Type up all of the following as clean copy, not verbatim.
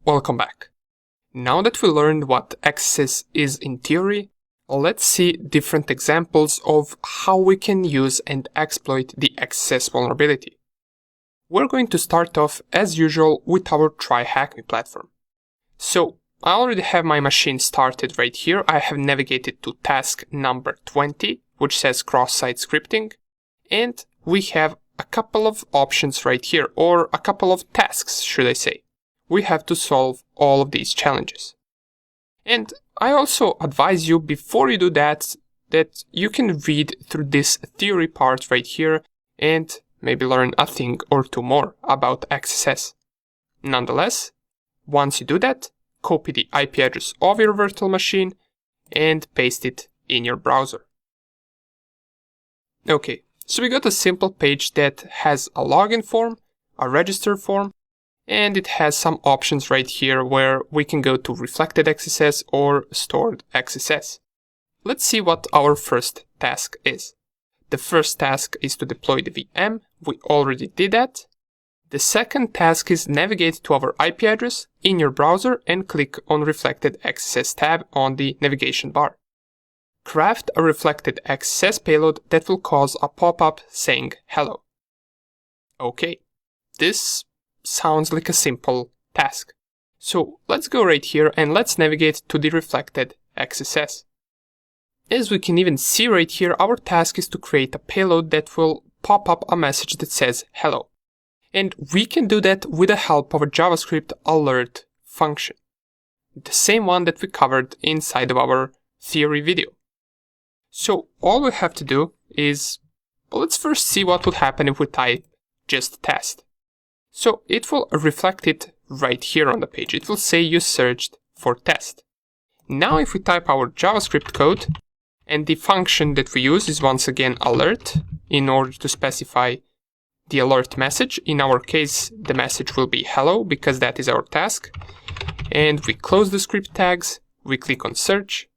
Welcome back. Now that we learned what XSS is in theory, let's see different examples of how we can use and exploit the XSS vulnerability. We're going to start off as usual with our Try Hack Me platform. So I already have my machine started right here. I have navigated to task number 20, which says cross-site scripting, and we have a couple of options right here, or a couple of tasks, should I say. We have to solve all of these challenges. And I also advise you, before you do that you can read through this theory part right here and maybe learn a thing or two more about XSS. Nonetheless, once you do that, copy the IP address of your virtual machine and paste it in your browser. Okay, so we got a simple page that has a login form, a register form, and it has some options right here where we can go to reflected XSS or stored XSS. Let's see what our first task is. The first task is to deploy the VM. We already did that. The second task is navigate to our IP address in your browser and click on Reflected XSS tab on the navigation bar. Craft a reflected XSS payload that will cause a pop-up saying hello. Okay, this sounds like a simple task. So let's go right here and let's navigate to the reflected XSS. As we can even see right here, our task is to create a payload that will pop up a message that says hello. And we can do that with the help of a JavaScript alert function. The same one that we covered inside of our theory video. So all we have to do is, well, let's first see what would happen if we type just test. So it will reflect it right here on the page. It will say you searched for test. Now if we type our JavaScript code, and the function that we use is once again alert in order to specify the alert message. In our case, the message will be hello because that is our task. And we close the script tags, we click on search,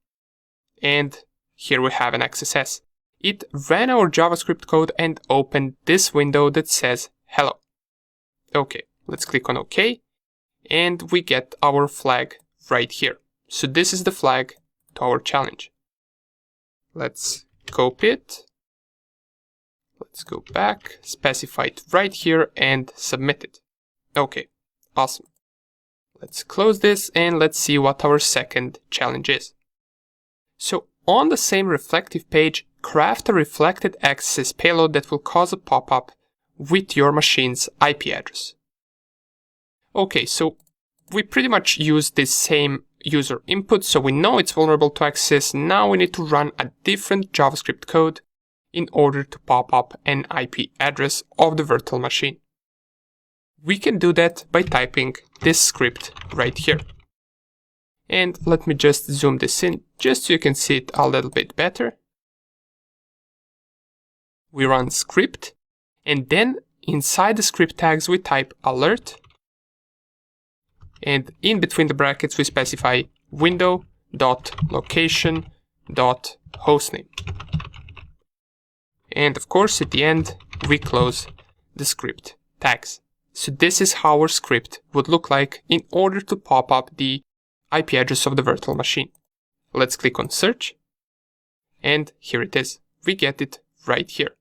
and here we have an XSS. It ran our JavaScript code and opened this window that says hello. Okay, let's click on OK, and we get our flag right here. So this is the flag to our challenge. Let's copy it. Let's go back, specify it right here and submit it. Okay, awesome. Let's close this and let's see what our second challenge is. So on the same reflective page, craft a reflected XSS payload that will cause a pop-up with your machine's IP address. Okay, so we pretty much use this same user input, so we know it's vulnerable to XSS. Now we need to run a different JavaScript code in order to pop up an IP address of the virtual machine. We can do that by typing this script right here. And let me just zoom this in, just so you can see it a little bit better. We run script, and then inside the script tags we type alert, and in between the brackets we specify window.location.hostname. And of course at the end we close the script tags. So this is how our script would look like in order to pop up the IP address of the virtual machine. Let's click on search, and here it is. We get it right here.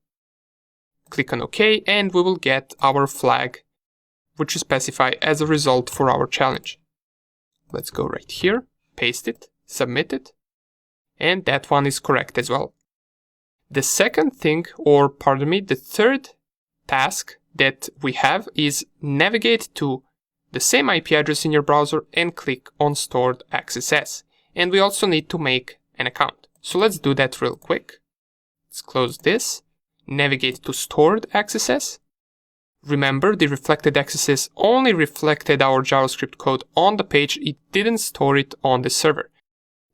Click on OK, and we will get our flag, which we specify as a result for our challenge. Let's go right here, paste it, submit it, and that one is correct as well. The second thing, or pardon me, the third task that we have is navigate to the same IP address in your browser and click on stored XSS. And we also need to make an account. So let's do that real quick. Let's close this. Navigate to stored XSS. Remember, the reflected XSS only reflected our JavaScript code on the page, it didn't store it on the server.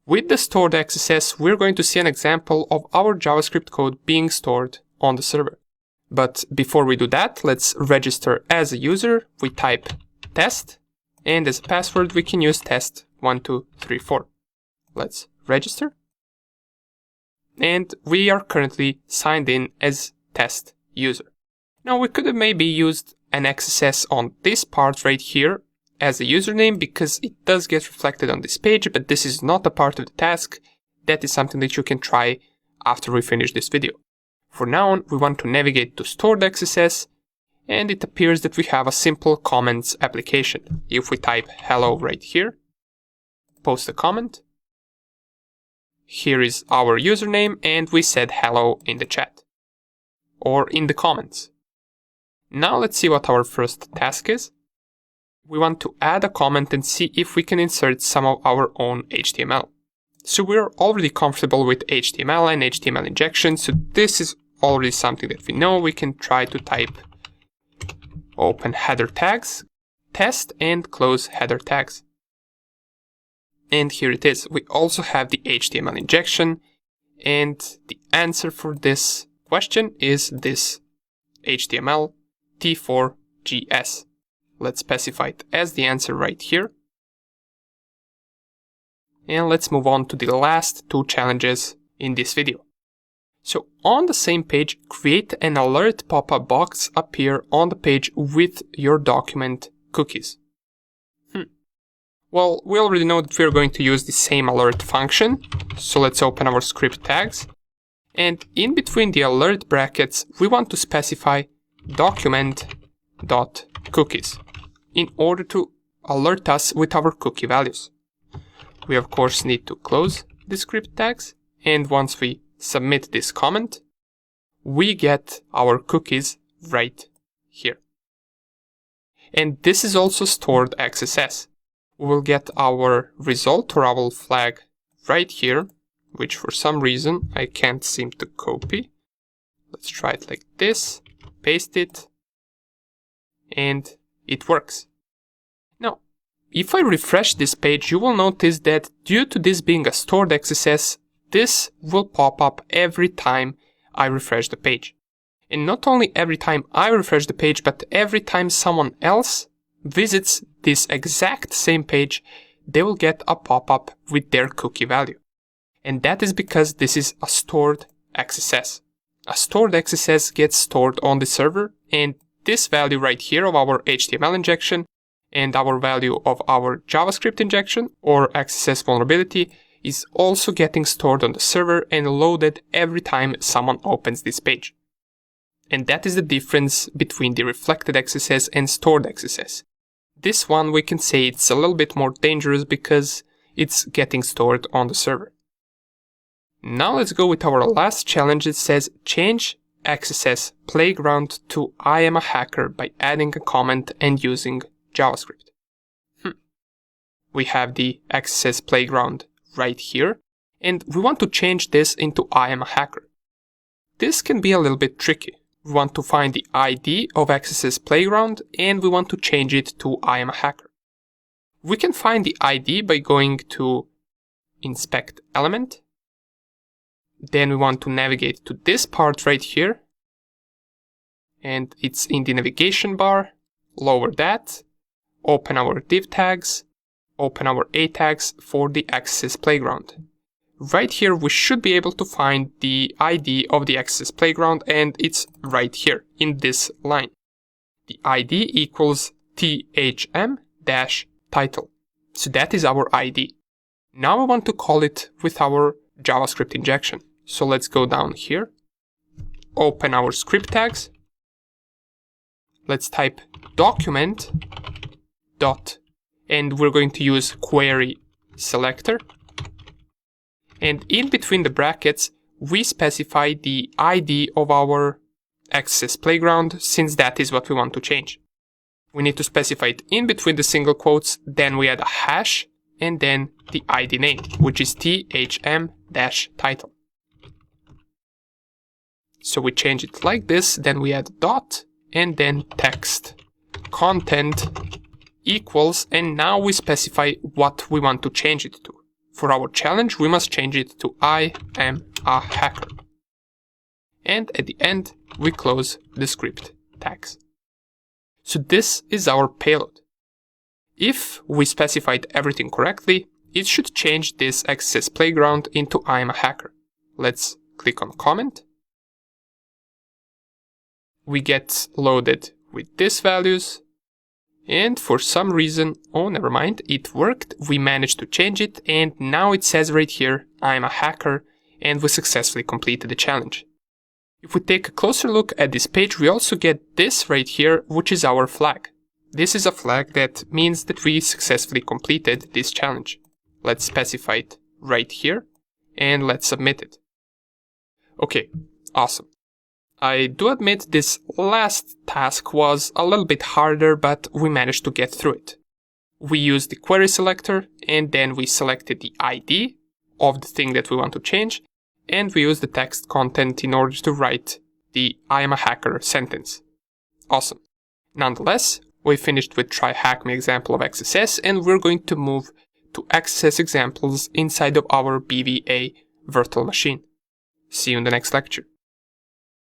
With the stored XSS, we're going to see an example of our JavaScript code being stored on the server. But before we do that, let's register as a user. We type test, and as a password we can use test1234. Let's register. And we are currently signed in as test user. Now we could have maybe used an XSS on this part right here as a username because it does get reflected on this page, but this is not a part of the task. That is something that you can try after we finish this video. For now on, we want to navigate to stored XSS, and it appears that we have a simple comments application. If we type hello right here, post a comment, here is our username, and we said hello in the chat or in the comments. Now let's see what our first task is. We want to add a comment and see if we can insert some of our own HTML. So we're already comfortable with HTML and HTML injection, so this is already something that we know. We can try to type open header tags, test, and close header tags. And here it is. We also have the HTML injection, and the answer for this question is this HTML T4GS. Let's specify it as the answer right here. And let's move on to the last two challenges in this video. So on the same page, create an alert pop-up box appear on the page with your document cookies. Well, we already know that we're going to use the same alert function. So let's open our script tags. And in between the alert brackets, we want to specify document.cookies in order to alert us with our cookie values. We of course need to close the script tags, and once we submit this comment, we get our cookies right here. And this is also stored XSS. We will get our result or our flag right here, which for some reason I can't seem to copy. Let's try it like this, paste it, and it works. Now, if I refresh this page, you will notice that due to this being a stored XSS, this will pop up every time I refresh the page. And not only every time I refresh the page, but every time someone else visits this exact same page, they will get a pop-up with their cookie value. And that is because this is a stored XSS. A stored XSS gets stored on the server, and this value right here of our HTML injection and our value of our JavaScript injection or XSS vulnerability is also getting stored on the server and loaded every time someone opens this page. And that is the difference between the reflected XSS and stored XSS. This one we can say it's a little bit more dangerous because it's getting stored on the server. Now let's go with our last challenge. It says change XSS playground to I am a hacker by adding a comment and using JavaScript. We have the XSS playground right here, and we want to change this into I am a hacker. This can be a little bit tricky. We want to find the ID of XSS playground and we want to change it to I am a hacker. We can find the ID by going to inspect element. Then we want to navigate to this part right here, and it's in the navigation bar. Lower that, open our div tags, open our A tags for the XSS playground. Right here we should be able to find the ID of the XSS playground, and it's right here in this line. The ID equals thm-title. So that is our ID. Now I want to call it with our JavaScript injection. So let's go down here, open our script tags. Let's type document dot, and we're going to use query selector. And in between the brackets, we specify the ID of our XSS playground, since that is what we want to change. We need to specify it in between the single quotes, then we add a hash, and then the ID name, which is thm-title. So we change it like this, then we add dot, and then text content equals, and now we specify what we want to change it to. For our challenge, we must change it to I am a hacker. And at the end, we close the script tags. So this is our payload. If we specified everything correctly, it should change this XSS playground into I am a hacker. Let's click on comment. We get loaded with these values, And for some reason, oh never mind, it worked, we managed to change it, and now it says right here, I'm a hacker, and we successfully completed the challenge. If we take a closer look at this page, we also get this right here, which is our flag. This is a flag that means that we successfully completed this challenge. Let's specify it right here, and let's submit it. Okay, awesome. I do admit this last task was a little bit harder, but we managed to get through it. We used the query selector, and then we selected the ID of the thing that we want to change, and we used the text content in order to write the I am a hacker sentence. Awesome. Nonetheless, we finished with try hack me example of XSS, and we're going to move to XSS examples inside of our BVA virtual machine. See you in the next lecture.